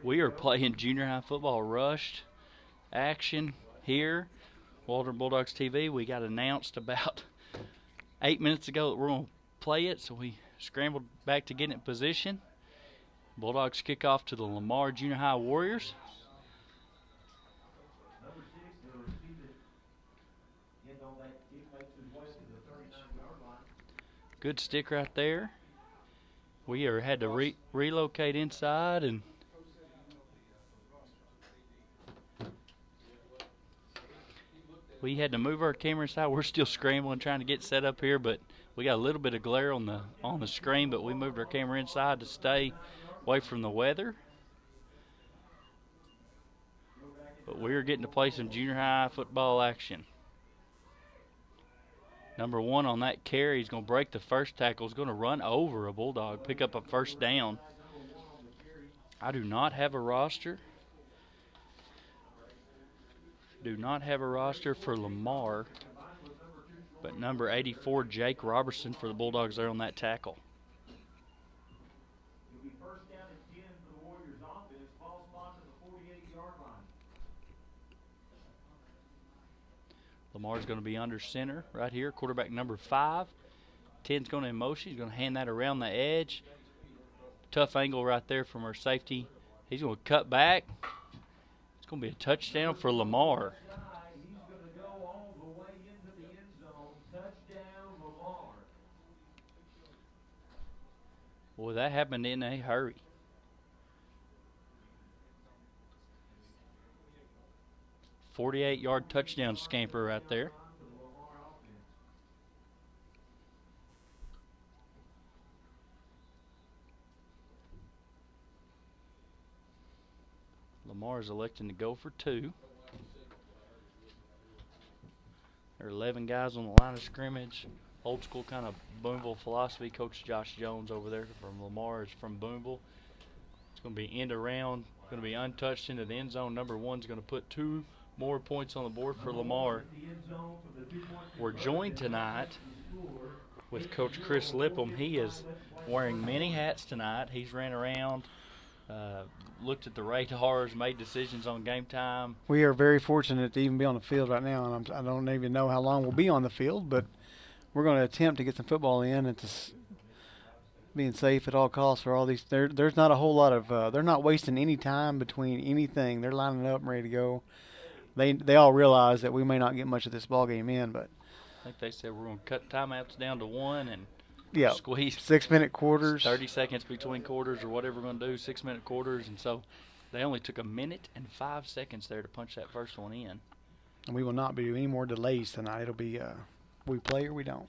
We are playing junior high football rushed action here, Waldron Bulldogs TV. We got announced about 8 minutes ago that we're going to play it, so we scrambled back to get in position. Bulldogs kick off to the Lamar Junior High Warriors. Good stick right there. We had to relocate inside, and we had to move our camera inside. We're still scrambling trying to get set up here, but we got a little bit of glare on the screen, but we moved our camera inside to stay away from the weather. But we're getting to play some junior high football action. Number 1 on that carry is going to break the first tackle. He's going to run over a Bulldog, pick up a first down. I do not have a roster. Do not have a roster for Lamar, but number 84, Jake Robertson for the Bulldogs there on that tackle. Lamar's going to be under center right here, quarterback number 5. 10's going to in motion. He's going to hand that around the edge. Tough angle right there from our safety. He's going to cut back. It's going to be a touchdown for Lamar. Boy, that happened in a hurry. "48-yard touchdown scamper right there. Lamar is electing to go for 2. There are 11 guys on the line of scrimmage. Old school kind of Boonville philosophy. Coach Josh Jones over there from Lamar is from Boonville. It's going to be end around, going to be untouched into the end zone. Number 1's going to put 2 more points on the board for Lamar. We're joined tonight with Coach Chris Lippum. He is wearing many hats tonight. He's ran around, looked at the radars, made decisions on game time. We are very fortunate to even be on the field right now, and I don't even know how long we'll be on the field, but we're going to attempt to get some football in and being safe at all costs for all these. There's not a whole lot of they're not wasting any time between anything. They're lining up and ready to go. They all realize that we may not get much of this ball game in, but I think they said we're going to cut timeouts down to 1 and squeeze 6-minute quarters, 30 seconds between quarters or whatever we're going to do, 6-minute quarters, and so they only took 1 minute and 5 seconds there to punch that first one in. And we will not be any more delays tonight. It'll be we play or we don't.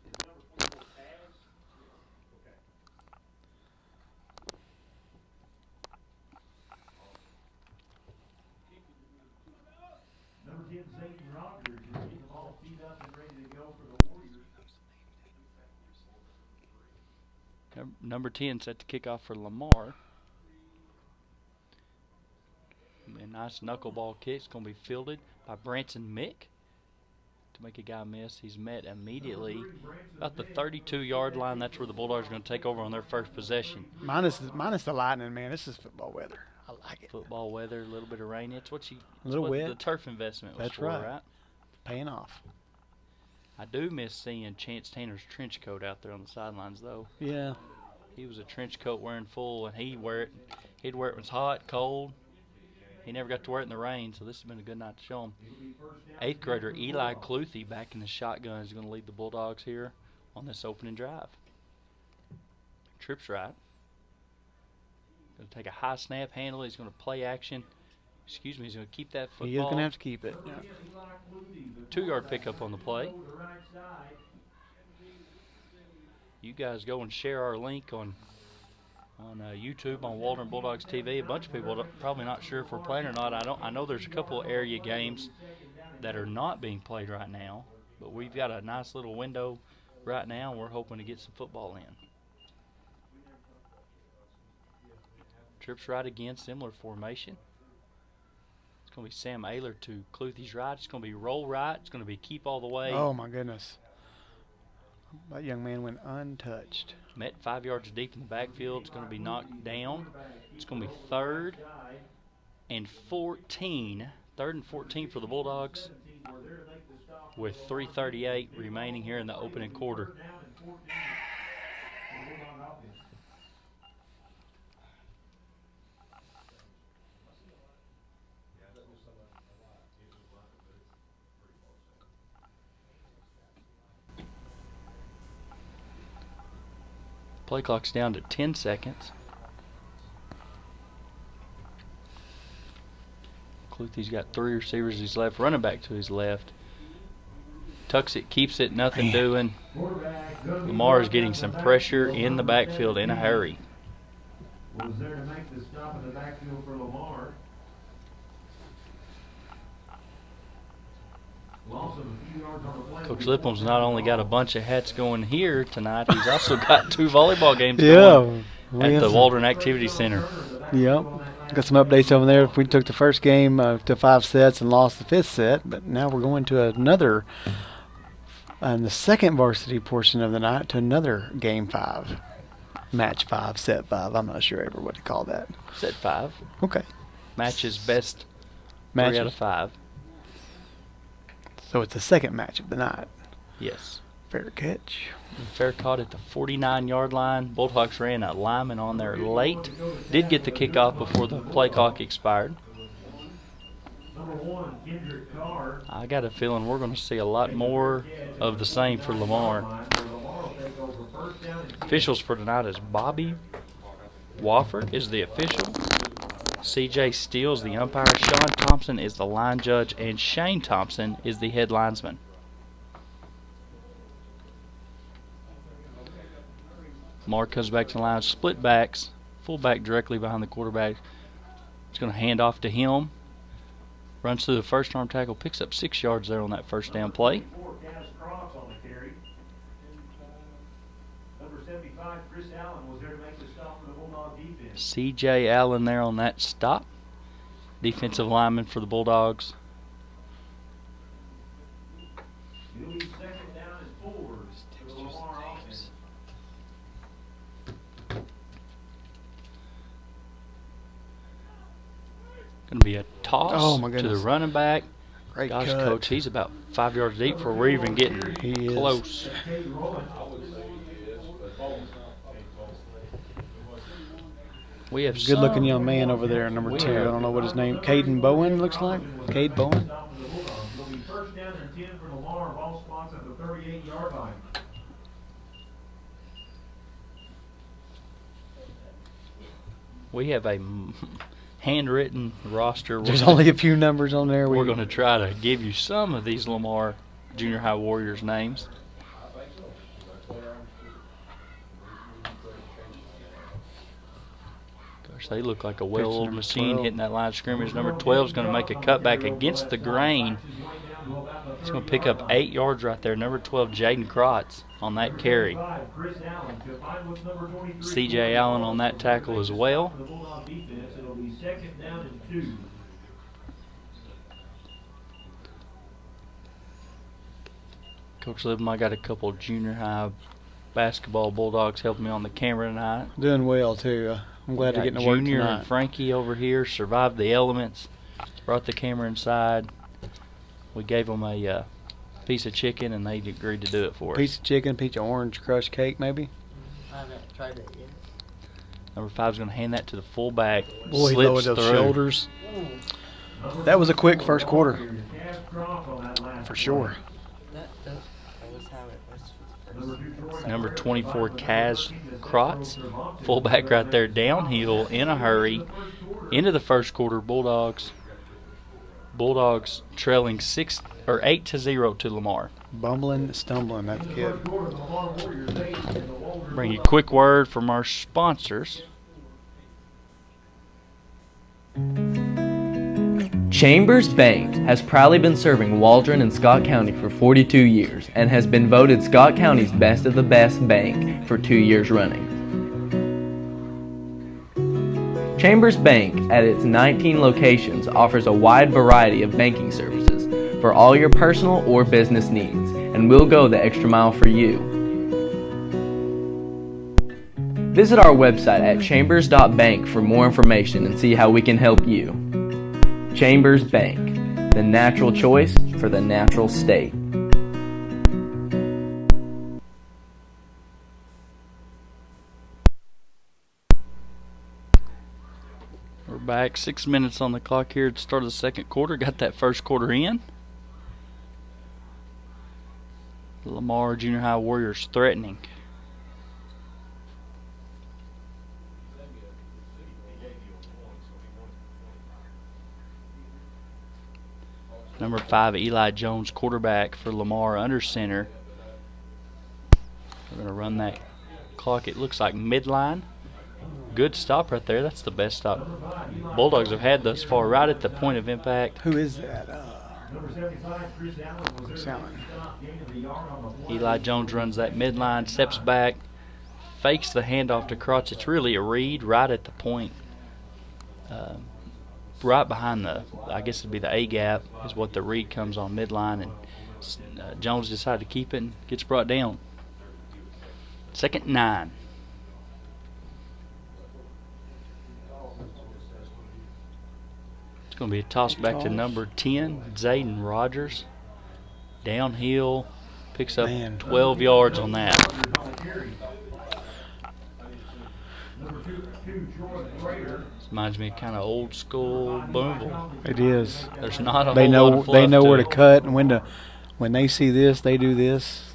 Number 10 set to kick off for Lamar. A nice knuckleball kick. It's going to be fielded by Branson Mick to make a guy miss. He's met immediately about the 32-yard line. That's where the Bulldogs are going to take over on their first possession. Minus the lightning, man. This is football weather. I like it. Football weather, a little bit of rain. It's what wet. The turf investment was That's for, right? Paying off. I do miss seeing Chance Tanner's trench coat out there on the sidelines, though. Yeah. He was a trench coat wearing full, and he'd wear it when it was hot, cold. He never got to wear it in the rain, so this has been a good night to show him. 8th grader Eli Cluthy back in the shotgun is going to lead the Bulldogs here on this opening drive. Trips right. Going to take a high snap, handle it. He's going to play action. He's going to keep that football. He is going to have to keep it. Yeah. 2-yard pickup on the play. You guys go and share our link on YouTube on Waldron Bulldogs TV. A bunch of people are probably not sure if we're playing or not. I know there's a couple of area games that are not being played right now, but we've got a nice little window right now, and we're hoping to get some football in. Trips right again, similar formation. It's going to be Sam Ayler to Cluthy's right. It's going to be roll right. It's going to be keep all the way. Oh, my goodness. That young man went untouched. Met 5 yards deep in the backfield. It's going to be knocked down. It's going to be 3rd and 14. Third and 14 for the Bulldogs with 3:38 remaining here in the opening quarter. Play clock's down to 10 seconds. Cluthy's got 3 receivers to his left, running back to his left. Tucks it, keeps it, nothing doing. Lamar is getting some pressure in the backfield in a hurry. Was there to make the stop in the backfield for Lamar. Loss of a few yards on the play. Coach Lipham's not only got a bunch of hats going here tonight, he's also got 2 volleyball games going at the Waldron Activity Center. Yep. Got some updates over there. We took the first game to 5 sets and lost the 5th set, but now we're going to another, in the second varsity portion of the night, to another game 5. Match 5, set 5. I'm not sure ever what to call that. Set 5. Okay. Matches best Matches. 3 out of 5. So it's the second match of the night. Yes. Fair catch. Fair caught at the 49-yard line. Bulldogs ran a lineman on there late. Did get the kickoff before the play clock expired. I got a feeling we're going to see a lot more of the same for Lamar. Officials for tonight is Bobby Wofford is the official. C.J. Steele is the umpire. Sean Thompson is the line judge. And Shane Thompson is the head linesman. Mark comes back to the line, split backs, fullback directly behind the quarterback. He's going to hand off to him. Runs through the first arm tackle, picks up 6 yards there on that first down play. C.J. Allen there on that stop. Defensive lineman for the Bulldogs. Going to be a toss to the running back. Great Gosh, cut. Coach, he's about 5 yards deep before we're even getting close. We have good-looking young man over there, number 2. I don't know what his name. Caden Bowen looks like. Cade Bowen. We have a handwritten roster. There's only a few numbers on there. We're going to try to give you some of these Lamar Junior High Warriors names. Gosh, they look like a well-oiled machine hitting that line of scrimmage. Number 12 is going to make a cutback against the grain. He's going to pick up 8 yards right there. Number 12, Jaden Krotz on that carry. C.J. Allen on that tackle as well. Coach Livam, I got a couple of junior high basketball Bulldogs helping me on the camera tonight. Doing well, too. I'm glad to get to work tonight. Junior and Frankie over here survived the elements, brought the camera inside. We gave them a piece of chicken, and they agreed to do it for us. Piece of chicken, piece of orange crushed cake, maybe? I haven't tried that yet. Number 5 is going to hand that to the fullback. Boy, he lowered those shoulders. That was a quick first quarter. For sure. That was how it was. Number 24, Kaz Krotz. Fullback right there, downhill in a hurry. Into the first quarter, Bulldogs trailing 8-0 to Lamar. Bumbling, stumbling, that's good. Bring you a quick word from our sponsors. Chambers Bank has proudly been serving Waldron and Scott County for 42 years and has been voted Scott County's best of the best bank for 2 years running. Chambers Bank, at its 19 locations, offers a wide variety of banking services for all your personal or business needs, and we'll go the extra mile for you. Visit our website at chambers.bank for more information and see how we can help you. Chambers Bank, the natural choice for the natural state. We're back. 6 minutes on the clock here at the start of the second quarter. Got that first quarter in. Lamar Junior High Warriors threatening. Number 5, Eli Jones, quarterback for Lamar, under center. We're going to run that clock. It looks like midline. Good stop right there. That's the best stop Bulldogs have had thus far, right at the point of impact. Who is that? Eli Jones runs that midline, steps back, fakes the handoff to Crotch. It's really a read right at the point. Right behind the, I guess it'd be the A gap, is what the read comes on midline, and Jones decided to keep it and gets brought down. 2nd and 9. It's going to be a toss back to number 10, Zayden Rogers. Downhill, picks up 12 yards on that. This reminds me of kind of old school Boonville. It is. There's not a They whole know lot of fluff they know where to it. cut, and when they see this, they do this.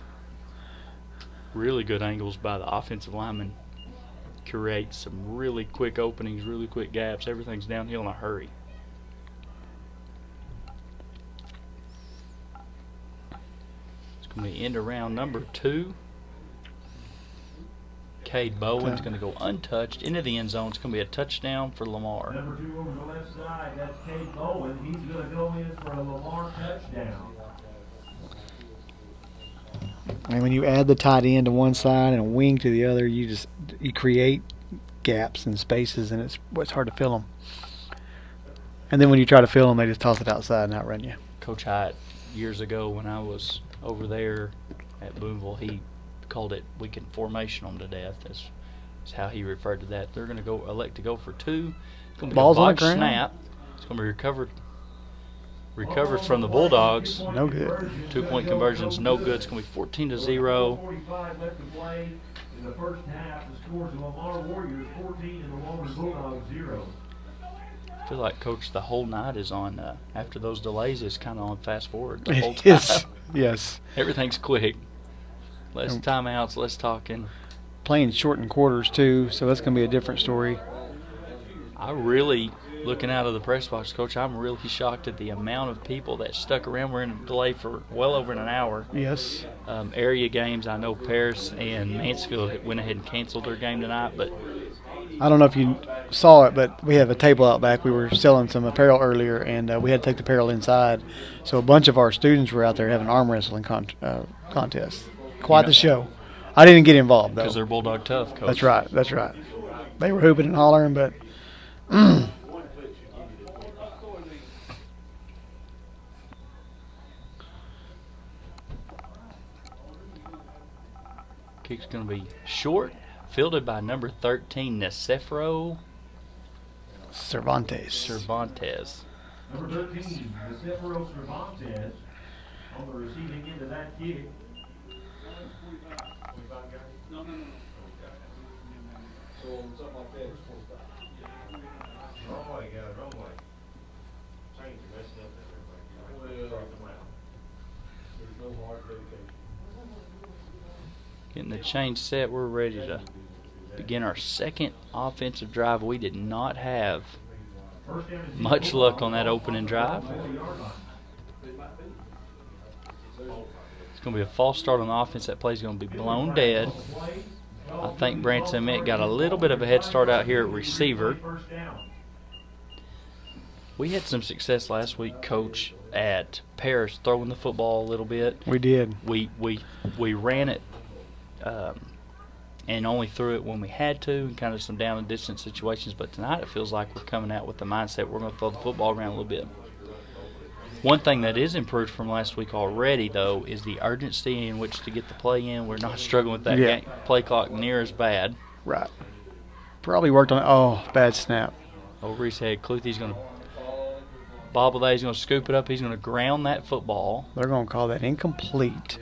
Really good angles by the offensive lineman. Create some really quick openings, really quick gaps. Everything's downhill in a hurry. It's going to be end around number 2. Cade Bowen's going to go untouched into the end zone. It's going to be a touchdown for Lamar. Number 2 over the left side, that's Cade Bowen. He's going to go in for a Lamar touchdown. And when you add the tight end to one side and a wing to the other, you create gaps and spaces, and it's hard to fill them. And then when you try to fill them, they just toss it outside and outrun you. Coach Hyatt, years ago when I was over there at Boonville, he called it, we can formation them to death. That's how he referred to that. They're going to elect to go for 2. It's going to be Ball's a on the botched ground. snap. It's going to be recovered from the Bulldogs. No good. 2-point conversion's no good. It's going to be 14-0. 45 left to play in the first half. The scores of Lamar Warriors 14 and the Lamar Bulldogs 0. I feel like, Coach, the whole night is on, after those delays, is kind of on fast forward the whole It time. is. Yes. Everything's quick. Less timeouts, less talking. Playing shortened quarters, too, so that's going to be a different story. I really, looking out of the press box, Coach, I'm really shocked at the amount of people that stuck around. We're in a delay for well over an hour. Yes. Area games, I know Paris and Mansfield went ahead and canceled their game tonight, but I don't know if you saw it, but we have a table out back. We were selling some apparel earlier, and we had to take the apparel inside. So a bunch of our students were out there having arm wrestling contests. Quite the show. I didn't get involved, though. because they're Bulldog tough, Coach. That's right. That's right. They were hooping and hollering, but Kick's going to be short, fielded by number 13, Nicefro Cervantes. Cervantes. Number 13, Nicefro Cervantes on the receiving end of that kick. Wrong way, guys, wrong way. Change it, messed up everything. Start them out. There's no hard dedication. Getting the change set, we're ready to begin our second offensive drive. We did not have much luck on that opening drive. It's going to be a false start on the offense. That play's going to be blown dead. I think Branson Mitt got a little bit of a head start out here at receiver. We had some success last week, Coach, at Paris throwing the football a little bit. We did. We ran it and only threw it when we had to, and kind of some down and distance situations. But tonight it feels like we're coming out with the mindset we're going to throw the football around a little bit. One thing that is improved from last week already, though, is the urgency in which to get the play in. We're not struggling with that play clock near as bad. Right. Probably worked on bad snap. Over his head, Cluthy's going to bobble that. He's going to scoop it up. He's going to ground that football. They're going to call that incomplete.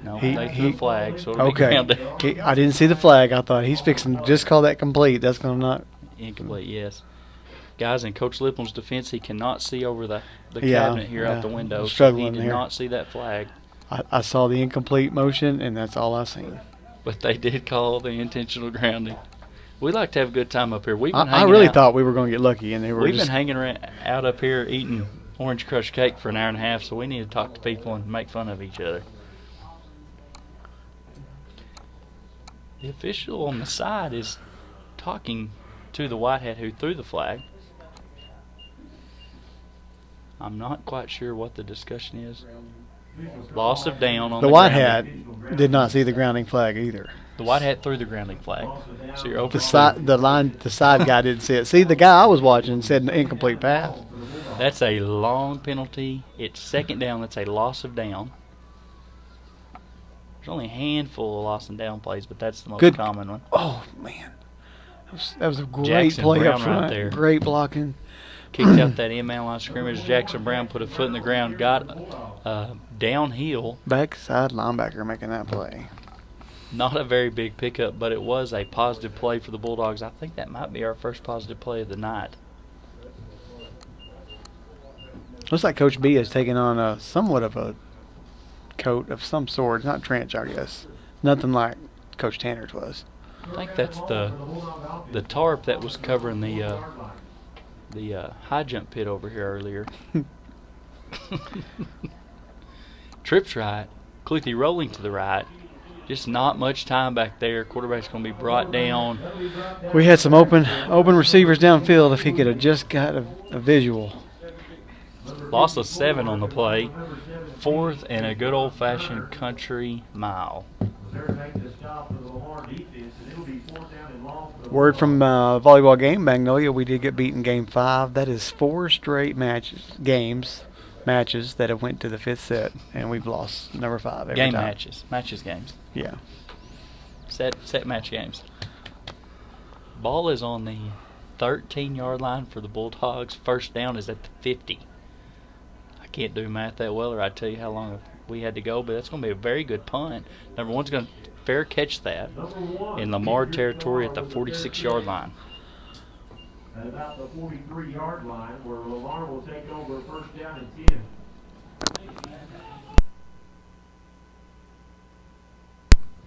No, they threw a flag, so it'll be okay. grounded. I didn't see the flag. I thought he's fixing to just call that complete. That's going to not. Incomplete, yes. Guys, in Coach Lipland's defense, he cannot see over the cabinet here out the window. Struggling so he did there. not see that flag. I saw the incomplete motion, and that's all I seen. But they did call the intentional grounding. We like to have a good time up here. I really thought we were going to get lucky, and they were. We've been hanging out up here eating Orange Crush cake for an hour and a half, so we need to talk to people and make fun of each other. The official on the side is talking to the white hat who threw the flag. I'm not quite sure what the discussion is. Loss of down on the white grounding. hat did not see the grounding flag either. The white hat threw the grounding flag. So you're over The side guy didn't see it. See, the guy I was watching said an incomplete pass. That's a long penalty. It's second down. That's a loss of down. There's only a handful of loss and down plays, but that's the most common one. Oh, man. That was a great Jackson play Brown up front. right there. Great blocking. Kicked out that in-man line of scrimmage. Jackson Brown put a foot in the ground, got downhill. Backside linebacker making that play. Not a very big pickup, but it was a positive play for the Bulldogs. I think that might be our first positive play of the night. Looks like Coach B is taking on somewhat of a coat of some sort. It's not trench, I guess. Nothing like Coach Tanner's was. I think that's the tarp that was covering the high jump pit over here earlier. Trips right. Cluthy rolling to the right. Just not much time back there. Quarterback's going to be brought down. We had some open receivers downfield if he could have just got a visual. Loss of 7 on the play. 4th and a good old-fashioned country mile. Word from volleyball game, Magnolia, we did get beaten game 5. That is 4 straight matches that have went to the 5th set, and we've lost number 5 every time. Matches games. Yeah. Set match games. Ball is on the 13-yard line for the Bulldogs. First down is at the 50. I can't do math that well, or I'd tell you how long we had to go, but that's going to be a very good punt. Number one's going to fair catch that in Lamar territory at the 46-yard line. At about the 43-yard line, where Lamar will take over first down and 10.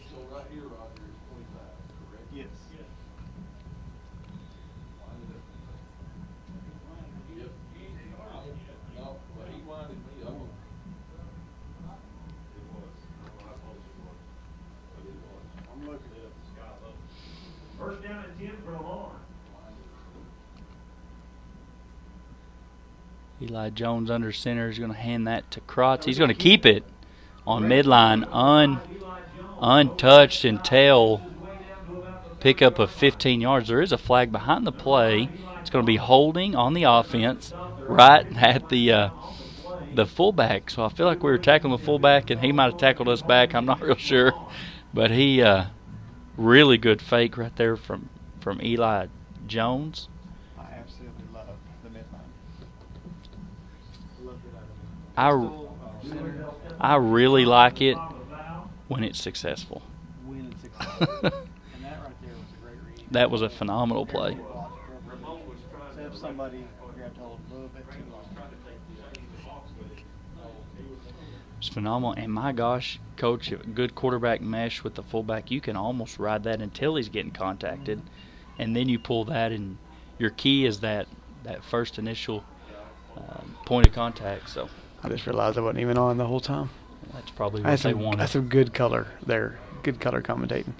So right here, Roger, is 25, correct? Yes. Yep. No, well, he winded me up. I'm looking at the sky level. First down and 10 for Lamar. Eli Jones under center is going to hand that to Krotz. He's going to keep it on midline untouched until pickup of 15 yards. There is a flag behind the play. It's going to be holding on the offense right at the fullback. So I feel like we were tackling the fullback, and he might have tackled us back. I'm not real sure. But he really good fake right there from Eli Jones. I absolutely love the midline. I really like it when it's successful. When it's successful. And that right there was a great read. That was a phenomenal play. Except somebody grabbed hold a little bit too long. It's phenomenal. And my gosh, Coach, a good quarterback mesh with the fullback, you can almost ride that until he's getting contacted. And then you pull that, and your key is that first initial point of contact. So I just realized I wasn't even on the whole time. that's probably what they wanted. That's some good color there. Good color commentating.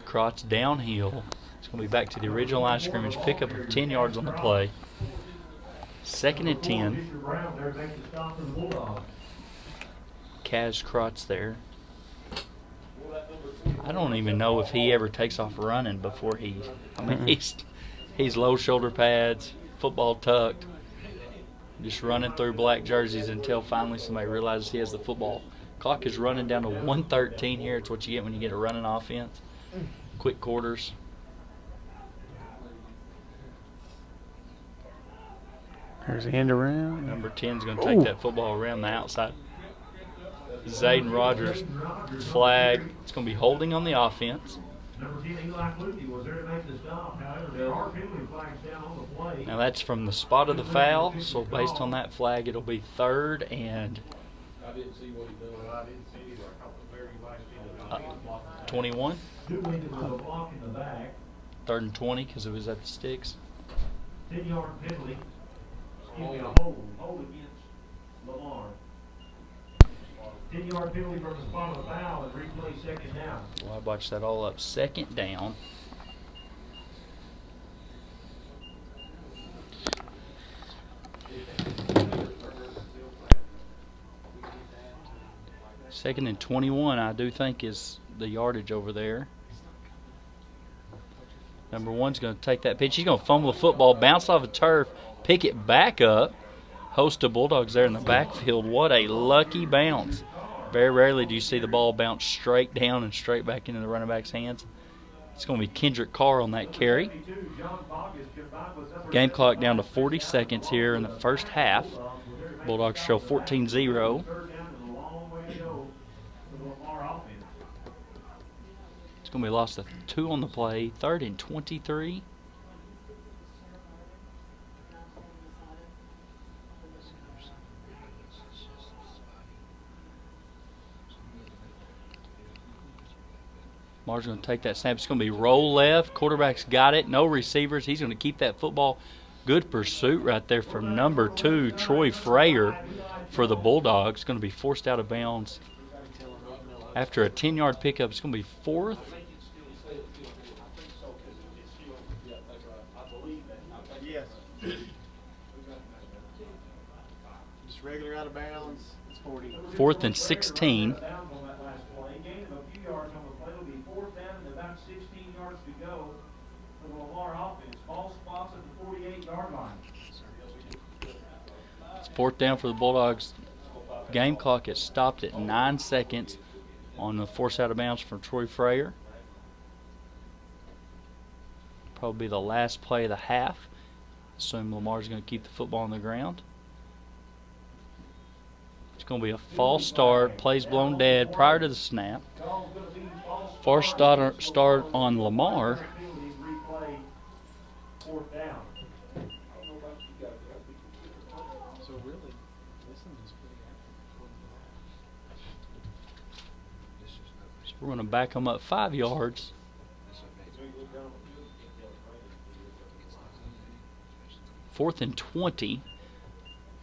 Krotz downhill. It's going to be back to the original line of scrimmage. Pickup of 10 yards on the play. 2nd and 10. Kaz Krotz there. I don't even know if he ever takes off running before he's low shoulder pads, football tucked, just running through black jerseys until finally somebody realizes he has the football. Clock is running down to 1:13 here. It's what you get when you get a running offense. Quick quarters. There's the end around. Number 10 is going to take Ooh. that football around the outside. Zayden Rogers flag. It's going to be holding on the offense. Number 10, Eli Clutie was there to make the stop. However, there are penalty flags down on the play. Now that's from the spot of the foul, so based on that flag, it'll be 3rd and I didn't see what he done. Well, I didn't see either. I caught the very last thing. 21. Dooley was a block in the back. 3rd and 20 because it was at the sticks. 10-yard penalty. Excuse me, a hold against Lamar. 10-yard penalty from the spot of the foul and replay 2nd down. Well, I botched that all up. 2nd down. Second and 21, I do think, is the yardage over there. Number 1's going to take that pitch. He's going to fumble the football, bounce off the turf, pick it back up. Host of Bulldogs there in the backfield. What a lucky bounce. Very rarely do you see the ball bounce straight down and straight back into the running back's hands. It's going to be Kendrick Carr on that carry. Game clock down to 40 seconds here in the first half. Bulldogs show 14-0. It's going to be lost to 2 on the play. 3rd and 23. Lamar's going to take that snap. It's going to be roll left. Quarterback's got it. No receivers. He's going to keep that football. Good pursuit right there from number 2, Troy Frayer, for the Bulldogs. Going to be forced out of bounds. After a 10-yard pickup, it's going to be 4th. Yes. Just regular out of bounds. It's 40. 4th and 16. It's 4th down for the Bulldogs. Game clock is stopped at 9 seconds on the force out of bounds from Troy Frayer. Probably the last play of the half. Assume Lamar's going to keep the football on the ground. It's going to be a false start. Plays blown dead prior to the snap. False start on Lamar. So really, this one is pretty So we're going to back them up 5 yards. Fourth and 20.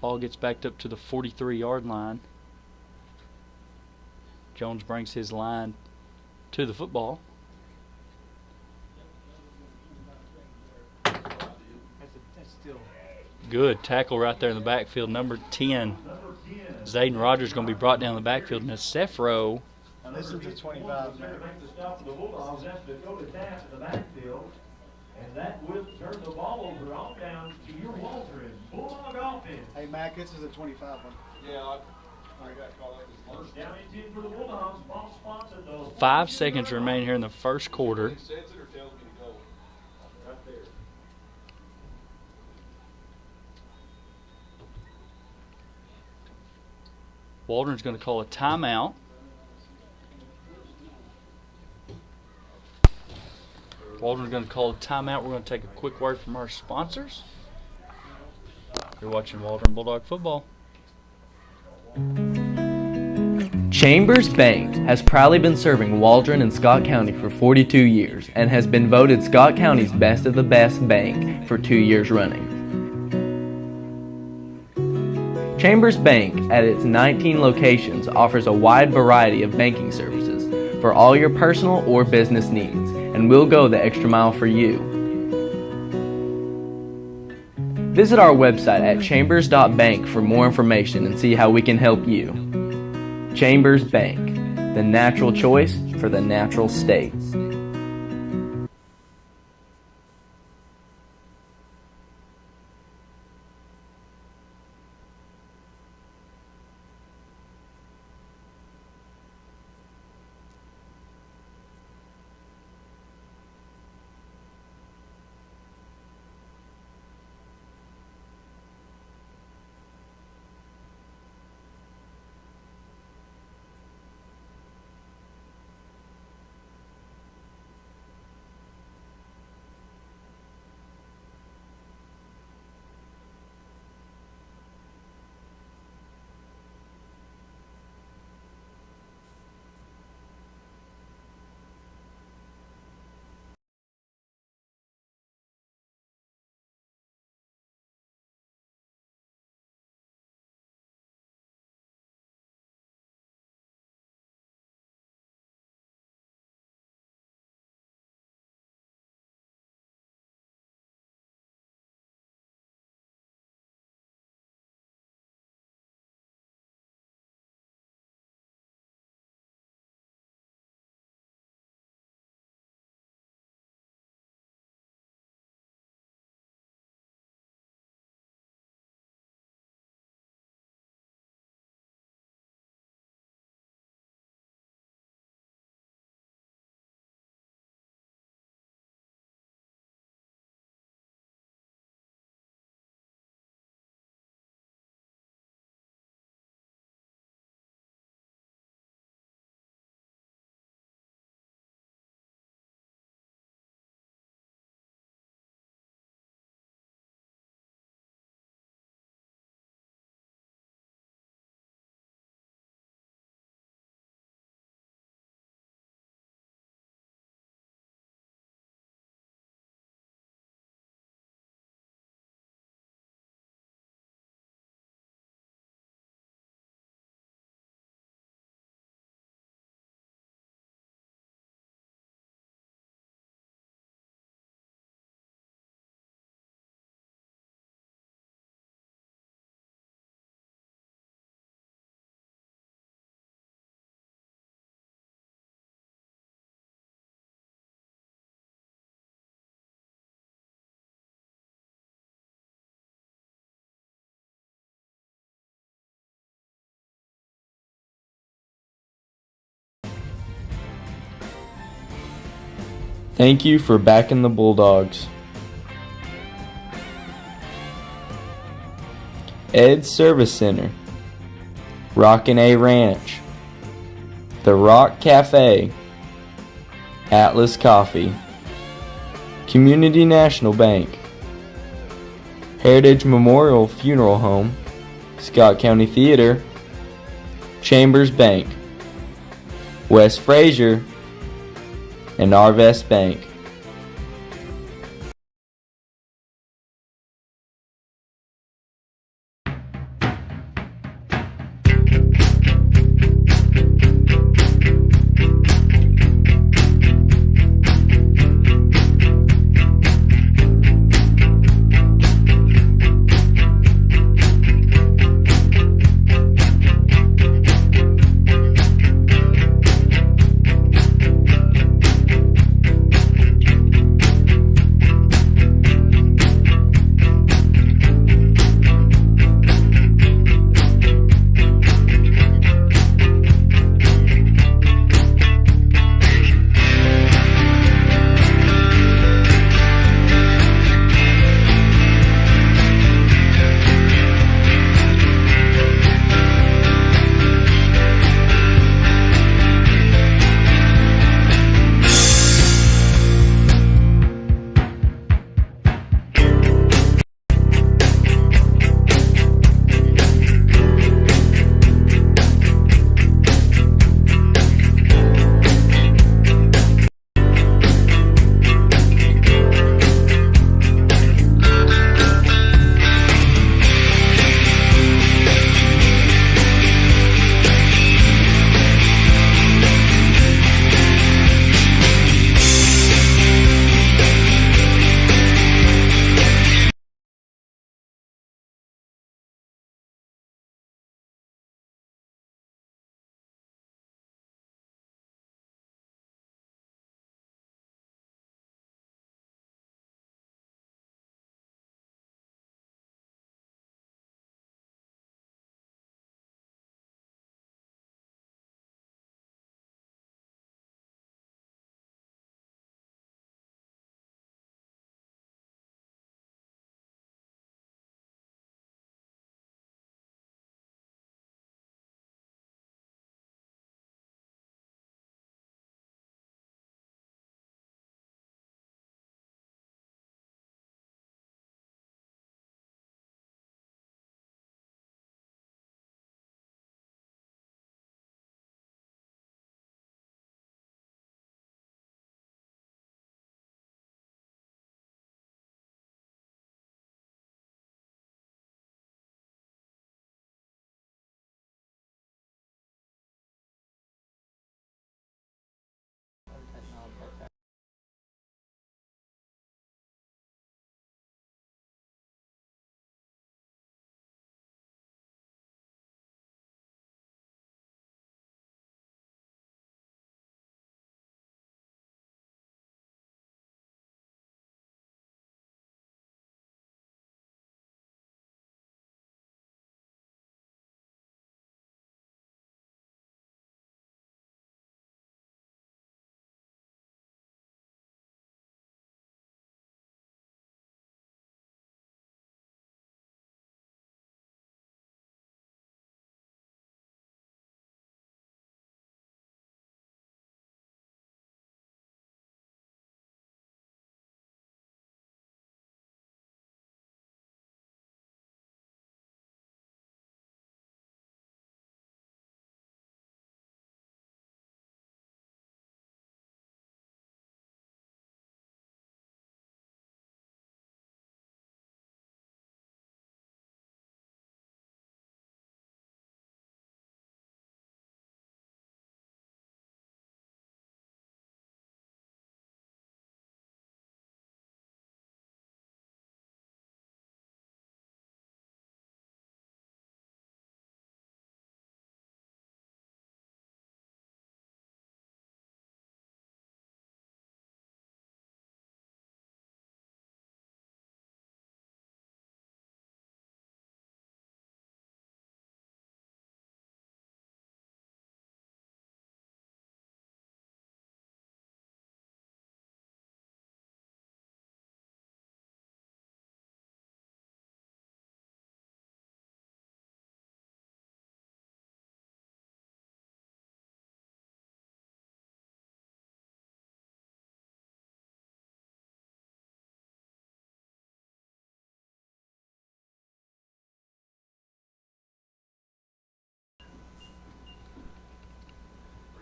Ball gets backed up to the 43-yard line. Jones brings his line to the football. That's still Good tackle right there in the backfield. Number 10, Zayden Rogers, going to be brought down the backfield. And Sefro. Now this is the 25 now. And that will turn the ball over on down to your Walter and Bulldog offense. Hey Mac, this is a 25 one. Yeah, I got caught up this First down and 10 for the Bulldogs. Ball spots at the 5 seconds remain here in the first quarter. He sets it or tells me to go. right there. Waldron's going to call a timeout. Waldron's going to call a timeout. We're going to take a quick word from our sponsors. You're watching Waldron Bulldog Football. Chambers Bank has proudly been serving Waldron and Scott County for 42 years and has been voted Scott County's best of the best bank for 2 years running. Chambers Bank, at its 19 locations, offers a wide variety of banking services for all your personal or business needs, and we'll go the extra mile for you. Visit our website at chambers.bank for more information and see how we can help you. Chambers Bank, the natural choice for the natural state. Thank you for backing the Bulldogs. Ed's Service Center, Rockin' A Ranch, The Rock Cafe, Atlas Coffee, Community National Bank, Heritage Memorial Funeral Home, Scott County Theater, Chambers Bank, West Fraser, and Arvest Bank.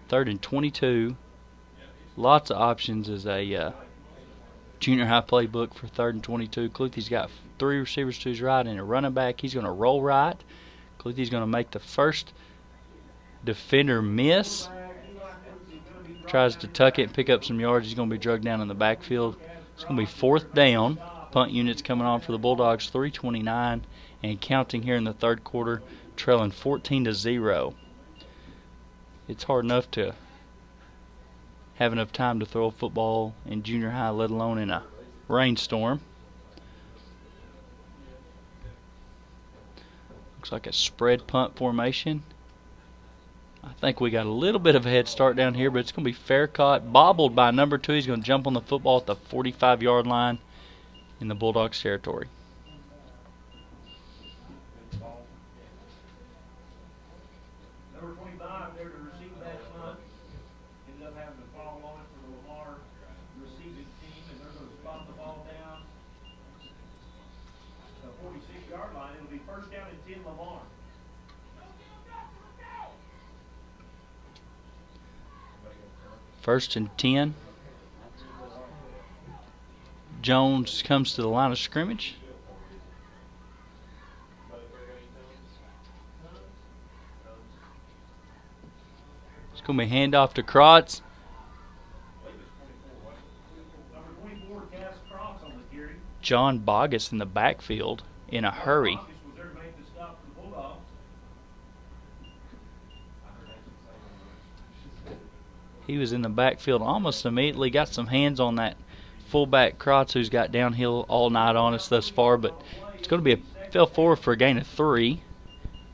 3rd and 22. Lots of options as a junior high playbook for 3rd and 22. Cluthy's got 3 receivers to his right and a running back. He's going to roll right. Cluthy's going to make the first defender miss. Tries to tuck it and pick up some yards. He's going to be drugged down in the backfield. It's going to be 4th down. Punt unit's coming on for the Bulldogs, 3:29 and counting here in the 3rd quarter, trailing 14-0. It's hard enough to have enough time to throw a football in junior high, let alone in a rainstorm. Looks like a spread punt formation. I think we got a little bit of a head start down here, but it's going to be fair caught, bobbled by number 2. He's going to jump on the football at the 45-yard line in the Bulldogs territory. Number 25 there to receive that punt. Ended up having to fall on it for the Lamar receiving team, and they're going to spot the ball down the 46-yard line. It'll be 1st down and 10 Lamar. First and 10. Jones comes to the line of scrimmage. It's going to be handoff to Krotz. Number 24 Cass Cross on the carry. John Bogus in the backfield in a hurry. August was there to make the stop for the Bulldogs. He was in the backfield almost immediately, got some hands on that fullback Krotz, who's got downhill all night on us thus far, but it's going to be a fell forward for a gain of 3.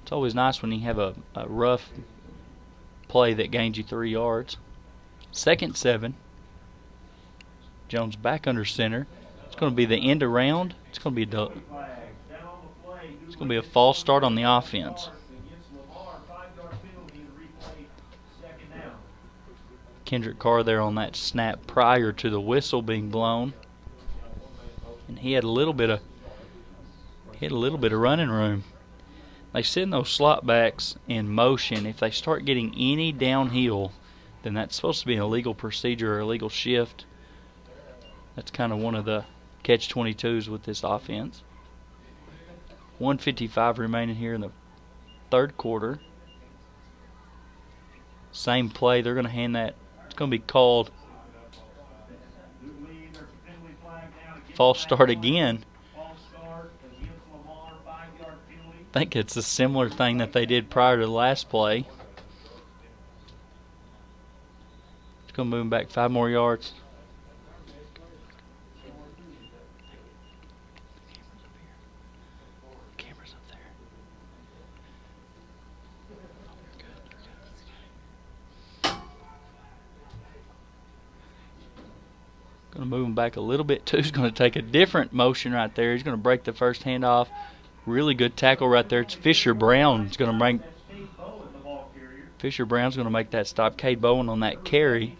It's always nice when you have a rough play that gains you 3 yards. 2nd 7. Jones back under center. It's going to be the end around. It's going to be a false start on the offense. Kendrick Carr there on that snap prior to the whistle being blown, and he had a little bit of running room. They send those slot backs in motion. If they start getting any downhill, then that's supposed to be an illegal procedure or illegal shift. That's kind of one of the catch-22s with this offense. 1:55 remaining here in the 3rd quarter. Same play. They're going to hand that. It's going to be called false start again. I think it's a similar thing that they did prior to the last play. It's going to move back 5 more yards. Camera's up there. Going to move him back a little bit too. He's going to take a different motion right there. He's going to break the first handoff. Really good tackle right there. It's Fisher Brown. He's going to bring. Fisher Brown's going to make that stop. Cade Bowen on that carry.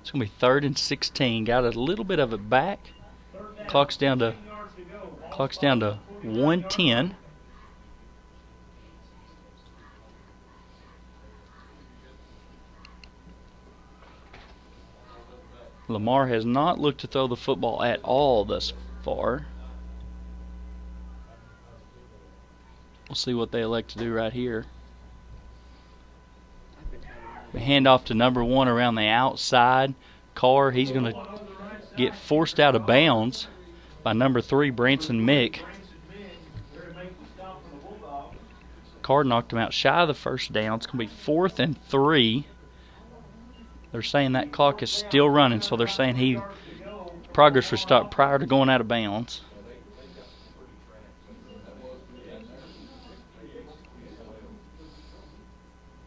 It's going to be 3rd and 16. Got a little bit of it back. Clock's down to 1:10. Lamar has not looked to throw the football at all thus far. We'll see what they elect to do right here. The handoff to number 1 around the outside. Carr, he's going to get forced out of bounds by number 3, Branson Mick. Carr knocked him out shy of the first down. It's going to be 4th and 3. They're saying that clock is still running, so they're saying progress was stopped prior to going out of bounds.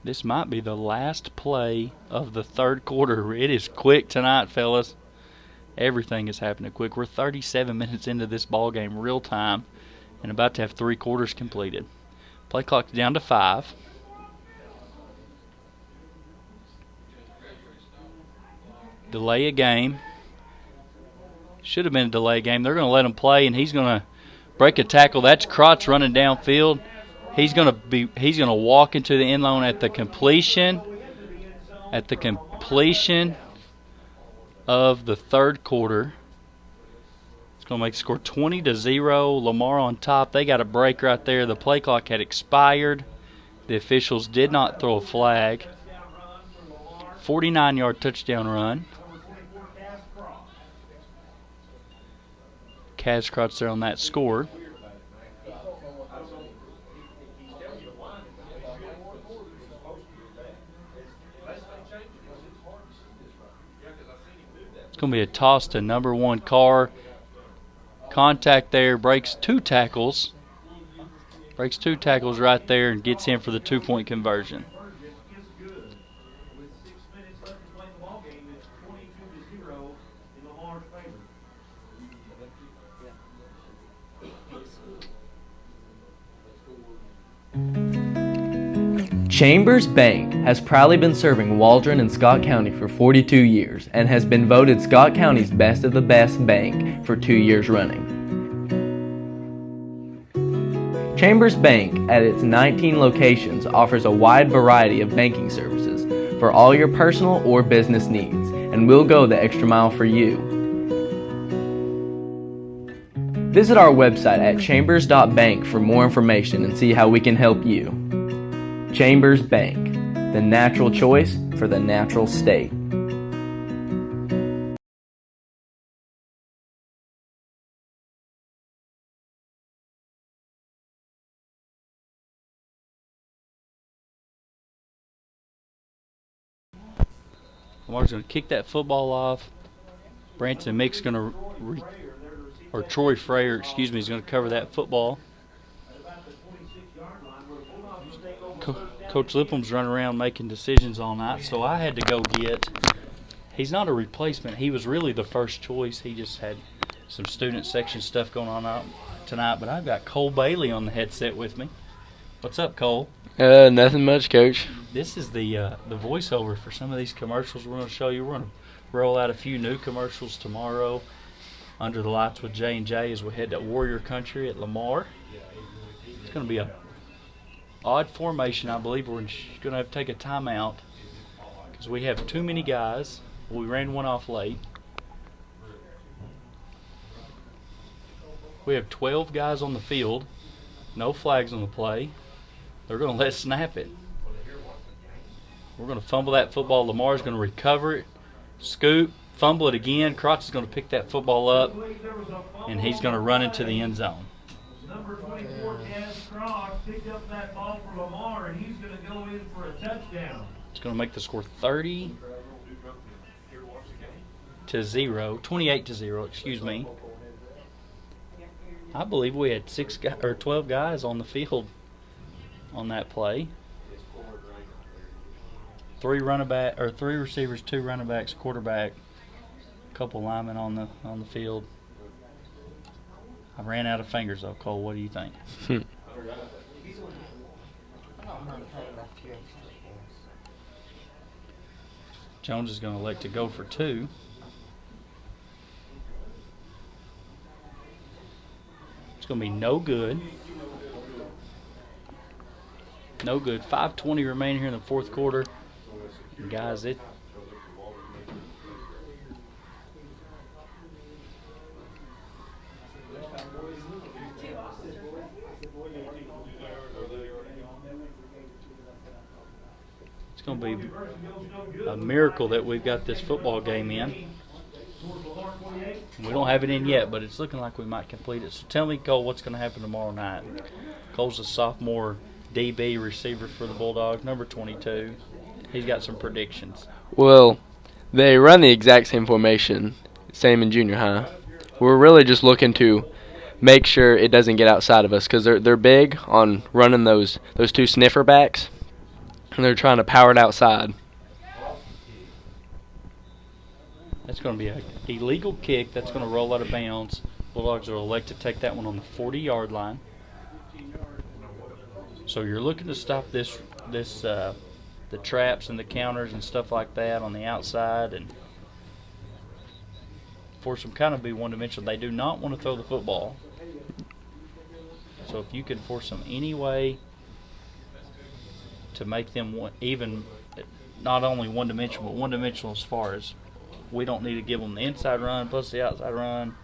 This might be the last play of the 3rd quarter. It is quick tonight, fellas. Everything is happening quick. We're 37 minutes into this ball game, real time, and about to have 3 quarters completed. Play clock's down to 5. Delay a game. Should have been a delay game. They're going to let him play, and he's going to break a tackle. That's Krotz running downfield. He's gonna walk into the end zone at the completion of the third quarter. It's gonna make the score 20-0. Lamar on top. They got a break right there. The play clock had expired. The officials did not throw a flag. 49-yard touchdown run. Cascroft's there on that score. It's going to be a toss to number 1 Carr. Contact there, breaks 2 tackles. Breaks 2 tackles right there and gets in for the 2-point conversion. Chambers Bank has proudly been serving Waldron and Scott County for 42 years and has been voted Scott County's best of the best bank for 2 years running. Chambers Bank, at its 19 locations, offers a wide variety of banking services for all your personal or business needs, and we'll go the extra mile for you. Visit our website at chambers.bank for more information and see how we can help you. Chambers Bank, the natural choice for the natural state. Lamar's going to kick that football off. Branson Mick's going to, or Troy Frayer, excuse me, is going to cover that football. Coach Lipham's running around making decisions all night, so I had to go get. He's not a replacement. He was really the first choice. He just had some student section stuff going on out tonight. But I've got Cole Bailey on the headset with me. What's up, Cole? Nothing much, Coach. This is the voiceover for some of these commercials we're going to show you. We're going to roll out a few new commercials tomorrow. Under the Lights with J&J as we head to Warrior Country at Lamar. It's going to be a odd formation. I believe we're going to have to take a timeout because we have too many guys. We ran one off late. We have 12 guys on the field. No flags on the play. They're going to let snap it. We're going to fumble that football. Lamar's going to recover it, scoop, fumble it again. Crotch is going to pick that football up, and he's going to run into the end zone. Number 24, Crotch, picked up that ball for Lamar, and he's going to go in for a touchdown. It's going to make the score 30-0, 28-0, excuse me. I believe we had 12 guys on the field on that play. 3 receivers, 2 running backs, quarterback, a couple linemen on the field. I ran out of fingers though, Cole. What do you think? Jones is going to elect to go for 2. It's going to be no good. No good. 5:20 remaining here in the fourth quarter. And guys, it's going to be a miracle that we've got this football game in. We don't have it in yet, but it's looking like we might complete it. So tell me, Cole, what's going to happen tomorrow night? Cole's a sophomore DB receiver for the Bulldogs, number 22. He's got some predictions. Well, they run the exact same formation, same in junior high. We're really just looking to make sure it doesn't get outside of us because they're big on running those 2 sniffer backs, and they're trying to power it outside. That's going to be an illegal kick. That's going to roll out of bounds. Bulldogs will elect to take that one on the 40-yard line. So you're looking to stop the traps and the counters and stuff like that on the outside and force them kind of be one-dimensional. They do not want to throw the football. So if you can force them any way to make them even not only one-dimensional, but one-dimensional as far as we don't need to give them the inside run plus the outside run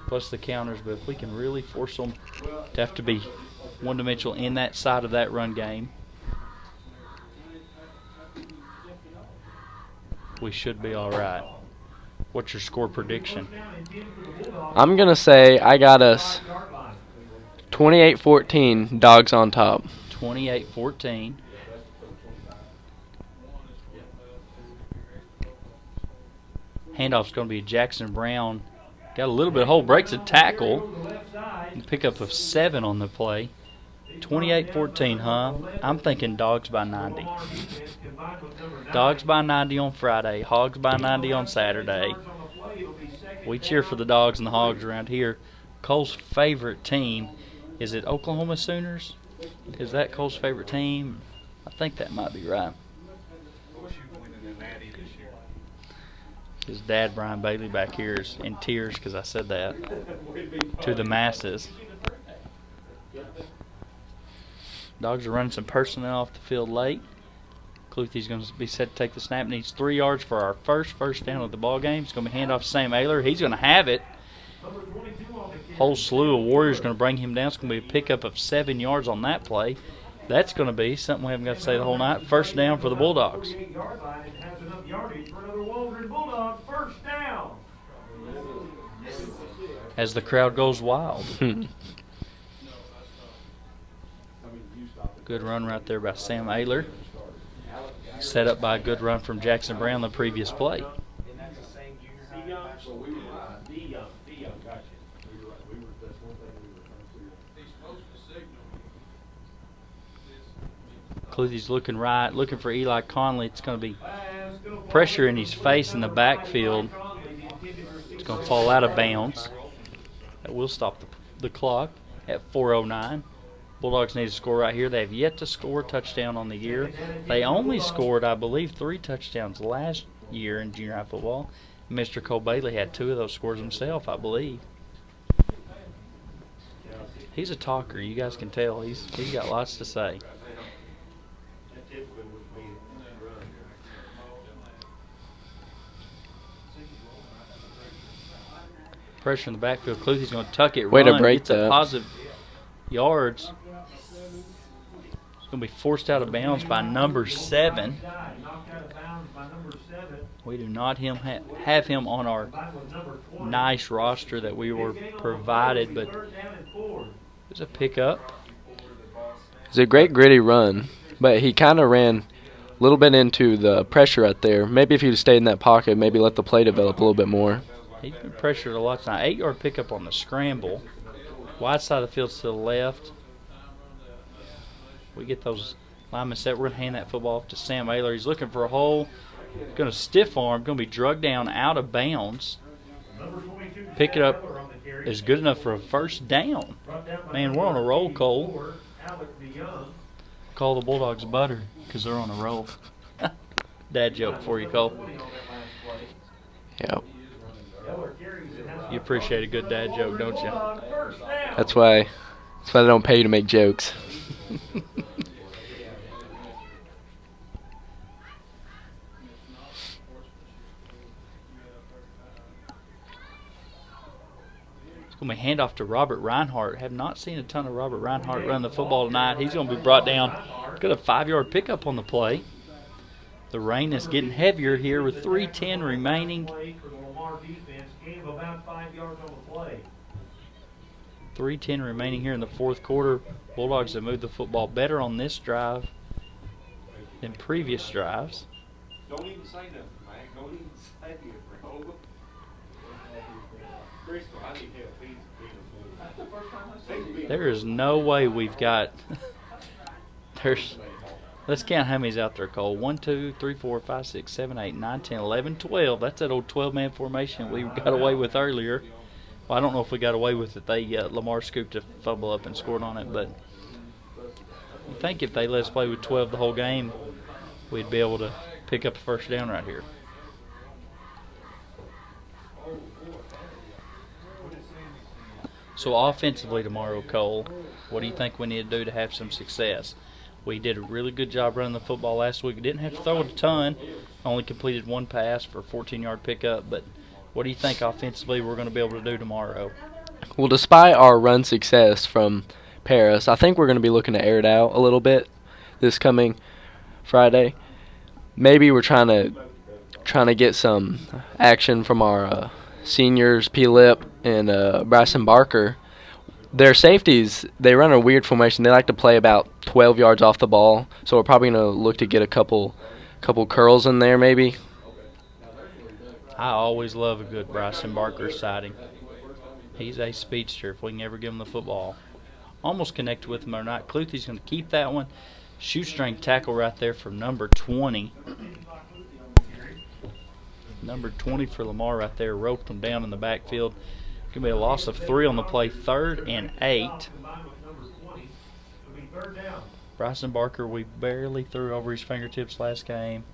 plus the counters. But if we can really force them to have to be one-dimensional in that side of that run game, we should be all right. What's your score prediction? I'm going to say I got us 28-14, Dogs on top. 28-14. Handoff's going to be Jackson Brown. Got a little bit of hole, breaks a tackle. Pickup of 7 on the play. 28-14, huh? I'm thinking Dogs by 90. Dogs by 90 on Friday. Hogs by 90 on Saturday. We cheer for the Dogs and the Hogs around here. Cole's favorite team, is it Oklahoma Sooners? Is that Cole's favorite team? I think that might be right. His dad, Brian Bailey, back here is in tears because I said that to the masses. Dogs are running some personnel off the field late. Cluthy's going to be set to take the snap. Needs 3 yards for our first down of the ball game. It's going to be hand off to Sam Ayler. He's going to have it. Whole slew of Warriors going to bring him down. It's going to be a pickup of 7 yards on that play. That's going to be something we haven't got to say the whole night. First down for the Bulldogs. As the crowd goes wild. Good run right there by Sam Ayler. Set up by a good run from Jackson Brown the previous play. Cluthy's looking right, looking for Eli Conley. It's going to be pressure in his face in the backfield. It's going to fall out of bounds. That will stop the clock at 4:09. Bulldogs need to score right here. They have yet to score a touchdown on the year. They only scored, I believe, 3 touchdowns last year in junior high football. Mr. Cole Bailey had 2 of those scores himself, I believe. He's a talker. You guys can tell. He's got lots to say. Pressure in the backfield. Cluthy's going to tuck it. Way run, to break gets a that. positive yards. It's going to be forced out of bounds by number 7. We do not have him on our nice roster that we were provided, but there's a pickup. It's a great gritty run, but he kind of ran a little bit into the pressure out there. Maybe if he'd stayed in that pocket, maybe let the play develop a little bit more. He's been pressured a lot tonight. 8-yard pickup on the scramble. Wide side of the field to the left. We get those linemen set. We're going to hand that football off to Sam Ayler. He's looking for a hole. Going to stiff arm. Going to be drugged down out of bounds. Pick it up is good enough for a first down. Man, we're on a roll, Cole. Call the Bulldogs butter because they're on a roll. Dad joke for you, Cole. Yep. You appreciate a good dad joke, don't you? That's why they don't pay you to make jokes. It's going to be handoff to Robert Reinhardt. Have not seen a ton of Robert Reinhardt run the football tonight. He's going to be brought down. Got a 5-yard pickup on the play. The rain is getting heavier here with 3:10 remaining. 3:10 remaining here in the fourth quarter. Bulldogs have moved the football better on this drive than previous drives. Don't even say nothing, man. Don't even say it, bro. Crystal, I need help. There is no way we've got. Let's count how many's out there, Cole. 1, 2, 3, 4, 5, 6, 7, 8, 9, 10, 11, 12. That's that old 12-man formation we got away with earlier. Well, I don't know if we got away with it. Lamar scooped a fumble up and scored on it, but I think if they let us play with 12 the whole game, we'd be able to pick up a first down right here. So offensively tomorrow, Cole, what do you think we need to do to have some success? We did a really good job running the football last week. We didn't have to throw it a ton. Only completed one pass for a 14-yard pickup. But what do you think offensively we're going to be able to do tomorrow? Well, despite our run success from Paris, I think we're going to be looking to air it out a little bit this coming Friday. Maybe we're trying to get some action from our seniors, P. Lip and Bryson Barker. Their safeties, they run a weird formation. They like to play about 12 yards off the ball, so we're probably going to look to get a couple curls in there maybe. I always love a good Bryson Barker sighting. He's a speedster if we can ever give him the football. Almost connected with him or not. Cluthy's going to keep that one. Shoestring tackle right there for number 20. Number 20 for Lamar right there. Roped him down in the backfield. Going to be a loss of 3 on the play. 3rd and 8. Bryson Barker, we barely threw over his fingertips last game.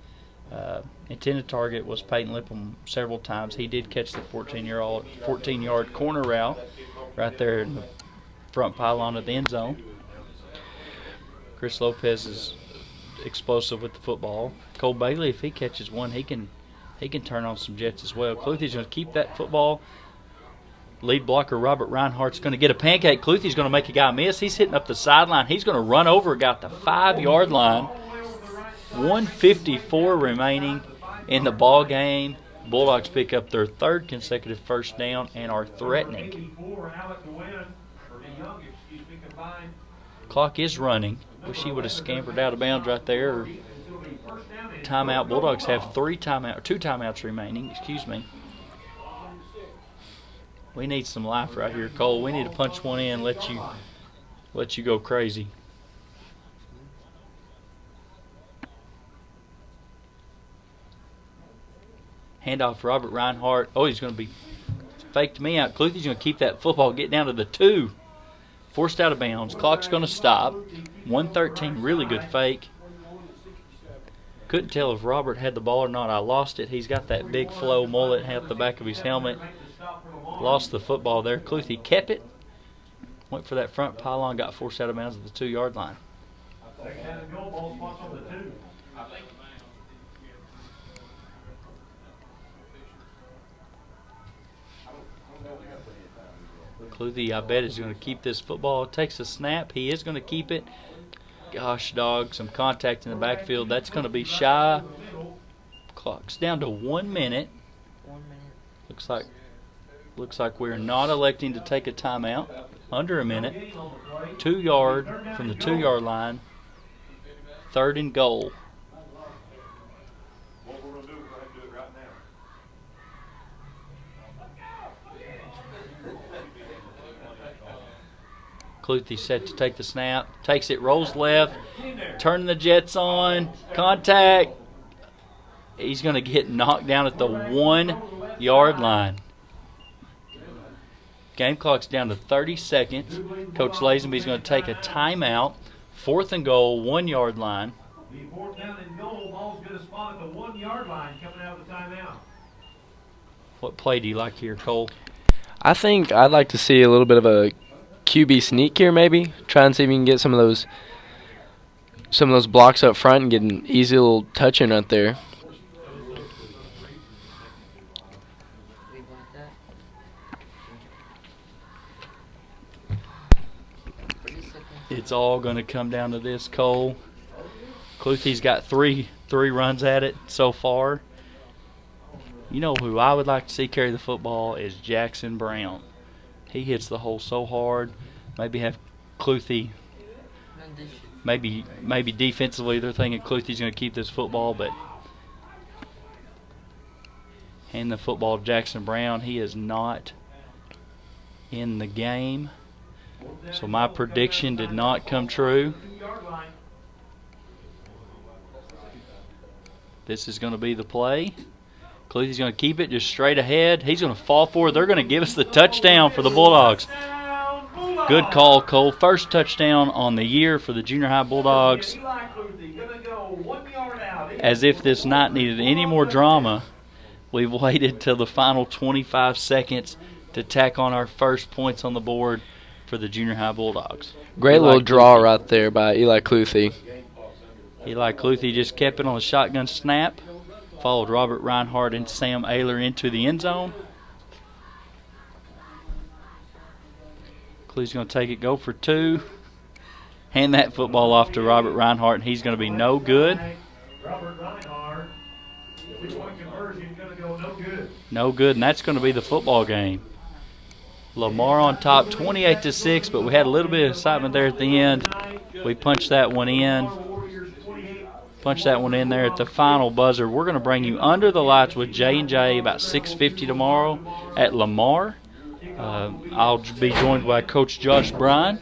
Intended target was Peyton Lipham several times. He did catch the 14-yard corner route right there in the front pylon of the end zone. Chris Lopez is explosive with the football. Cole Bailey, if he catches one, he can turn on some jets as well. Cluthy's going to keep that football. Lead blocker Robert Reinhardt's going to get a pancake. Cluthy's going to make a guy miss. He's hitting up the sideline. He's going to run over a guy at the 5-yard line. 154 remaining in the ball game. Bulldogs pick up their 3rd consecutive first down and are threatening. Clock is running. Wish he would have scampered out of bounds right there. Timeout. Bulldogs have 2 timeouts remaining. Excuse me. We need some life right here, Cole. We need to punch one in, let you go crazy. Handoff Robert Reinhardt. Oh, he's going to be faked me out. Cluthy's going to keep that football, get down to the 2. Forced out of bounds. Clock's going to stop. 1:13. Really good fake. Couldn't tell if Robert had the ball or not. I lost it. He's got that big flow mullet at the back of his helmet. Lost the football there. Cluthy kept it. Went for that front pylon. Got forced out of bounds at the 2-yard line. Cluthy, I bet, is going to keep this football. Takes a snap. He is going to keep it. Gosh, dog, some contact in the backfield. That's going to be shy. Clock's down to 1 minute. 1 minute. Looks like we're not electing to take a timeout. Under a minute. 2 yard from the 2-yard line. 3rd and goal. Cluthy set to take the snap. Takes it, rolls left. Turning the jets on. Contact. He's going to get knocked down at the 1-yard line. Game clock's down to 30 seconds. Coach Lazenby's going to take a timeout. 4th and goal, 1-yard line. The 4th down and goal. Ball's going to spawn at the 1-yard line coming out of the timeout. What play do you like here, Cole? I think I'd like to see a little bit of a QB sneak here maybe. Try and see if we can get some of those blocks up front and get an easy little touch in right there. We want that. 30 seconds. It's all going to come down to this, Cole. Cluthy's got three runs at it so far. You know who I would like to see carry the football is Jackson Brown. He hits the hole so hard. Maybe have Cluthy. Maybe defensively they're thinking Cluthy's going to keep this football, but hand the football to Jackson Brown. He is not in the game. So my prediction did not come true. This is going to be the play. Cluthy's going to keep it just straight ahead. He's going to fall forward. They're going to give us the touchdown for the Bulldogs. Good call, Cole. First touchdown on the year for the junior high Bulldogs. As if this night needed any more drama, we've waited till the final 25 seconds to tack on our first points on the board for the junior high Bulldogs. Great Eli little draw Cluthy. right there by Eli Cluthy. Eli Cluthy just kept it on a shotgun snap, followed Robert Reinhardt and Sam Ayler into the end zone. Cluthy's going to take it, go for 2. Hand that football off to Robert Reinhardt, and he's going to be no good. Robert Reinhardt, 2-point conversion, going to go no good. No good, and that's going to be the football game. Lamar on top, 28-6, but we had a little bit of excitement there at the end. We punched that one in. Punch that one in there at the final buzzer. We're going to bring you Under the Lights with J&J about 6:50 tomorrow at Lamar. I'll be joined by Coach Josh Bryan.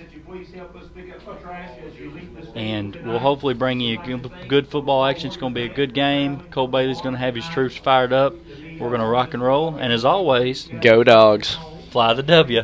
And we'll hopefully bring you good football action. It's going to be a good game. Cole Bailey's going to have his troops fired up. We're going to rock and roll. And as always, Go Dogs. fly the W.